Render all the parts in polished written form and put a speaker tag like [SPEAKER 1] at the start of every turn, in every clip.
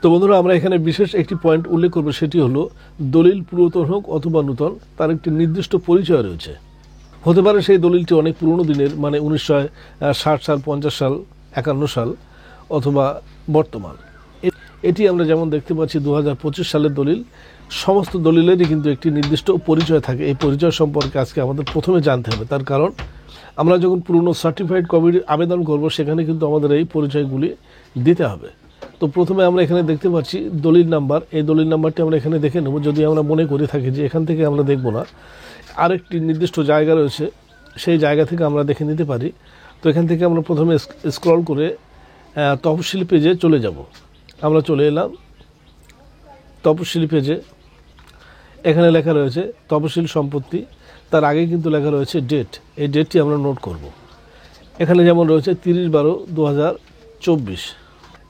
[SPEAKER 1] তো বন্ধুরা, আমরা এখানে বিশেষ একটি পয়েন্ট উল্লেখ করব, সেটি হলো দলিল পুরাতন হোক অথবা নূতন, তার একটি নির্দিষ্ট পরিচয় রয়েছে। হতে পারে সেই দলিলটি অনেক পুরনো দিনের, মানে 1960 সাল, 50 সাল, 51 সাল, অথবা বর্তমান। এটি আমরা যেমন দেখতে পাচ্ছি 2025 সালের দলিল। সমস্ত দলিলেরই কিন্তু একটি নির্দিষ্ট পরিচয় থাকে। এই পরিচয় সম্পর্কে আজকে আমাদের প্রথমে জানতে হবে, তার কারণ আমরা যখন পুরনো সার্টিফাইড কপির আবেদন করব সেখানে কিন্তু আমাদের এই পরিচয়গুলি দিতে হবে। তো প্রথমে আমরা এখানে দেখতে পাচ্ছি দলিল নাম্বার। এই দলিল নাম্বারটি আমরা এখানে দেখে নেব। যদি আমরা মনে করে থাকি যে এখান থেকে আমরা দেখব না, আরেকটি নির্দিষ্ট জায়গা রয়েছে, সেই জায়গা থেকে আমরা দেখে নিতে পারি। তো এখান থেকে আমরা প্রথমে স্ক্রল করে তফসিল পেজে চলে যাব। আমরা চলে এলাম তফসিল পেজে। এখানে লেখা রয়েছে তফসিল সম্পত্তি, তার আগে কিন্তু লেখা রয়েছে ডেট। এই ডেটটি আমরা নোট করব। এখানে যেমন রয়েছে 30/12/2024।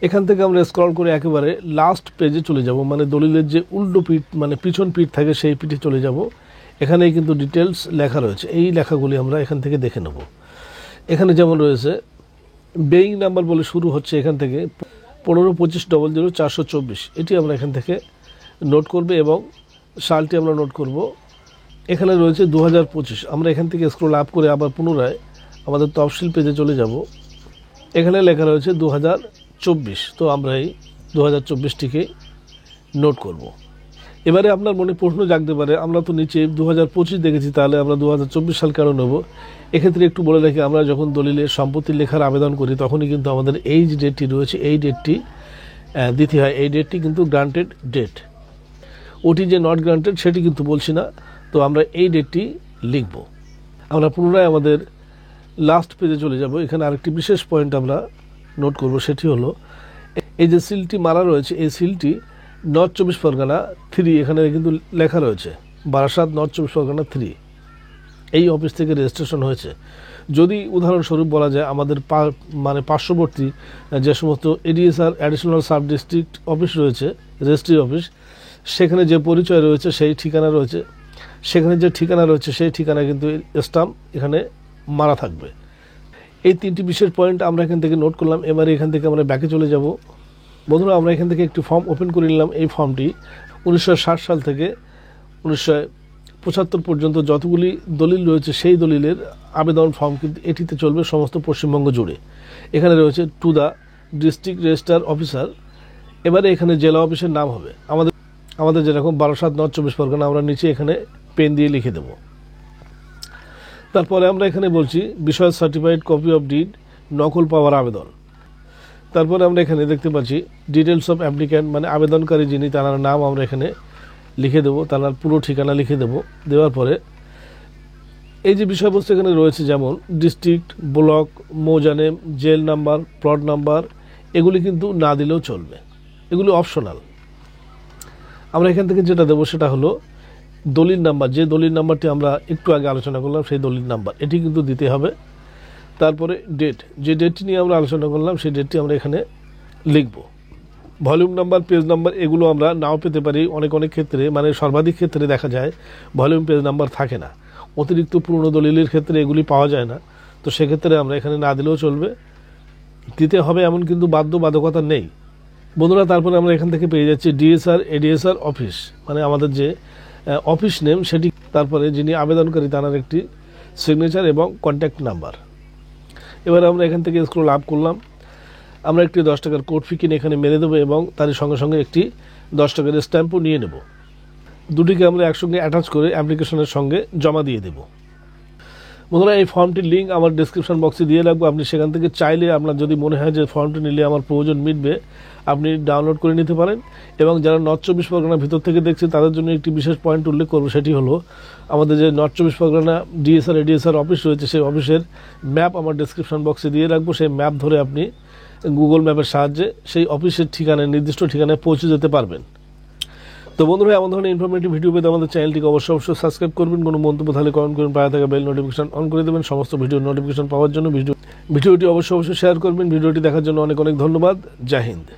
[SPEAKER 1] এখান থেকে আমরা স্ক্রল করে একেবারে লাস্ট পেজে চলে যাব, মানে দলিলের যে উল্টো পিঠ, মানে পিছন পিঠ থাকে, সেই পিঠে চলে যাব। এখানেই কিন্তু ডিটেলস লেখা রয়েছে। এই লেখাগুলি আমরা এখান থেকে দেখে নেব। এখানে যেমন রয়েছে বেইং নাম্বার বলে শুরু হচ্ছে, এখান থেকে 15/25/00/424। এটি আমরা এখান থেকে নোট করব এবং সালটি আমরা নোট করব। এখানে রয়েছে 2025। আমরা এখান থেকে স্ক্রল আপ করে আবার পুনরায় আমাদের তফসিল পেজে চলে যাব। এখানে লেখা রয়েছে 2024। তো আমরা এই 2024টিকে নোট করব। এবারে আপনার মনে প্রশ্ন জাগতে পারে, আমরা তো নিচে 2025 দেখেছি, তাহলে আমরা 2024 সাল কেন নেব? এক্ষেত্রে একটু বলে রাখি, আমরা যখন দলিলের সম্পত্তি লেখার আবেদন করি তখনই কিন্তু আমাদের এই যে ডেটটি রয়েছে, এই ডেটটি দিতে হয়। এই ডেটটি কিন্তু গ্রান্টেড ডেট। ওটি যে নট গ্রান্টেড সেটি কিন্তু বলছি না। তো আমরা এই ডেটটি লিখব। আমরা পুনরায় আমাদের লাস্ট পেজে চলে যাব। এখানে আরেকটি বিশেষ পয়েন্ট আমরা নোট করব, সেটি হলো এই যে সিলটি মারা রয়েছে, এই সিলটি নর্থ 24 পরগনা 3, এখানে কিন্তু লেখা রয়েছে বারাসাত নর্থ 24 পরগনা 3। এই অফিস থেকে রেজিস্ট্রেশন হয়েছে। যদি উদাহরণস্বরূপ বলা যায়, আমাদের মানে পার্শ্ববর্তী যে সমস্ত ADSR additional sub district office রয়েছে, রেজিস্ট্রি অফিস, সেখানে যে পরিচয় রয়েছে, সেই ঠিকানা রয়েছে, সেখানে যে ঠিকানা রয়েছে সেই ঠিকানা কিন্তু স্টাম্প এখানে মারা থাকবে। এই তিনটি বিশেষ পয়েন্ট আমরা এখান থেকে নোট করলাম। এবারে এখান থেকে আমরা ব্যাকে চলে যাব। বন্ধুরা, আমরা এখান থেকে একটি ফর্ম ওপেন করে নিলাম। এই ফর্মটি 1960 সাল থেকে 1975 পর্যন্ত যতগুলি দলিল রয়েছে সেই দলিলের আবেদন ফর্ম কিন্তু এটিতে চলবে সমস্ত পশ্চিমবঙ্গ জুড়ে। এখানে রয়েছে to the district registrar officer. এবারে এখানে জেলা অফিসের নাম হবে আমাদের যেরকম বারাসাত নর্থ 24 পরগনা, আমরা নিচে এখানে পেন দিয়ে লিখে দেব। তারপরে আমরা এখানে বলছি বিষয় সার্টিফাইড কপি অফ ডিড নকল পাওয়ার আবেদন। তারপরে আমরা এখানে দেখতে পাচ্ছি ডিটেলস অফ অ্যাপ্লিক্যান্ট, মানে আবেদনকারী যিনি, তার নাম আমরা এখানে লিখে দেবো, তার পুরো ঠিকানা লিখে দেবো। দেওয়ার পরে এই যে বিষয়বস্তু এখানে রয়েছে, যেমন district, block, mouza name, JL number, plot number, এগুলি কিন্তু না দিলেও চলবে, এগুলি অপশনাল। আমরা এখান থেকে যেটা দেবো সেটা হলো দলিল নাম্বার। যে দলিল নাম্বারটি আমরা একটু আগে আলোচনা করলাম, সেই দলিল নাম্বার এটি কিন্তু দিতে হবে। তারপরে ডেট, যে ডেটটি নিয়ে আমরা আলোচনা করলাম সেই ডেটটি আমরা এখানে লিখব। ভলিউম নাম্বার, পেজ নাম্বার, এগুলো আমরা নাও পেতে পারি। অনেক ক্ষেত্রে, মানে সর্বাধিক ক্ষেত্রে দেখা যায় ভলিউম পেজ নাম্বার থাকে না। অতিরিক্ত পুরনো দলিলের ক্ষেত্রে এগুলি পাওয়া যায় না। তো সেক্ষেত্রে আমরা এখানে না দিলেও চলবে, দিতে হবে এমন কিন্তু বাধ্যবাধকতা নেই বন্ধুরা। তারপরে আমরা এখান থেকে পেয়ে যাচ্ছি ডিএসআর এডিএসআর অফিস, মানে আমাদের যে অফিস নেম সেটি, তারপরে যিনি আবেদনকারী তার একটি সিগনেচার এবং কন্ট্যাক্ট নাম্বার। এবার আমরা এখান থেকে স্ক্রল আপ করলাম। আমরা একটি 10 টাকার কোড ফি কিনে এখানে মেরে দেবো এবং তার সঙ্গে সঙ্গে একটি 10 টাকার স্ট্যাম্পও নিয়ে নেব। দুটিকে আমরা একসঙ্গে অ্যাটাচ করে অ্যাপ্লিকেশনের সঙ্গে জমা দিয়ে দেব। বন্ধুরা, এই ফর্মটির লিঙ্ক আমার ডেসক্রিপশন বক্সে দিয়ে রাখবো। আপনি সেখান থেকে চাইলে, আপনার যদি মনে হয় যে ফর্মটি নিলে আমার প্রয়োজন মিটবে, আপনি ডাউনলোড করে নিতে পারেন। এবং যারা নর্থ 24 পরগনার ভিতর থেকে দেখছে তাদের জন্য একটি বিশেষ পয়েন্ট উল্লেখ করবো, সেটি হলো আমাদের যে north 24 Pargana DSR ADSR office রয়েছে, সেই অফিসের ম্যাপ আমার ডেসক্রিপশন বক্সে দিয়ে রাখবো। সেই ম্যাপ ধরে আপনি গুগল ম্যাপের সাহায্যে সেই অফিসের ঠিকানায়, নির্দিষ্ট ঠিকানায় পৌঁছে যেতে পারবেন। তো বন্ধুরা, এমন ধরনের ইনফরমেটিভ ভিডিও পেতে আমাদের চ্যানেলটিকে অবশ্যই সাবস্ক্রাইব করবেন। কোনো মন্তব্য থাকলে কমেন্ট করুন, পাশে থাকা বেল নোটিফিকেশন অন করে দেবেন সমস্ত ভিডিওর নোটিফিকেশন পাওয়ার জন্য। ভিডিওটি অবশ্যই শেয়ার করবেন। ভিডিওটি দেখার জন্য অনেক ধন্যবাদ। জয় হিন্দ।